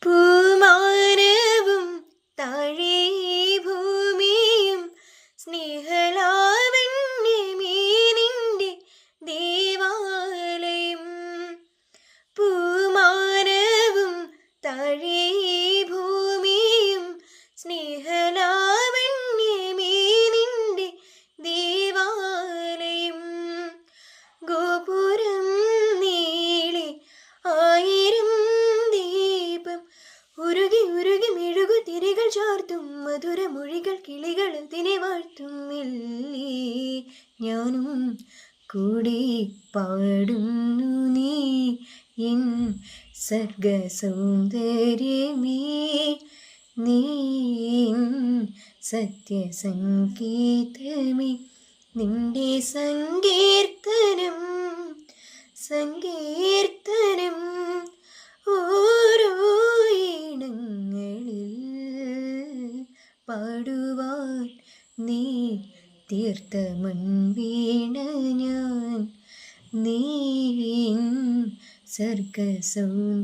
പൂമാനവും താഴെ ഭൂമിയും സ്നേഹലാവണ്യമേ നിന്റെ ദേവാലയം. പൂമാനവും താഴെ ഭൂമിയും സ്നേഹലാവണ്യമേ നിന്റെ ദേവാലയം. ഗോപുരം നീളെ 1000 ദീപം ഉരുകി ഉരുകി മെഴുകു തിരികൾ ചാർത്തും മധുരമൊഴികൾ കിളികൾ അതിനെ വാഴ്ത്തും. മെല്ലെ ഞാനും കൂടെ പാടുന്നു നീ എൻ സർഗസൗന്ദര്യമേ, നീ എൻ സത്യസംഗീതമേ. നിന്റെ സങ്കീർത്തനം സങ്കീർത്തനം ഓരോ ഇടങ്ങളിൽ പാടുവാൻ നീ തീർത്ത മൺവീണ ഞാൻ, നീ സർഗസൗന്ദര്യമേ.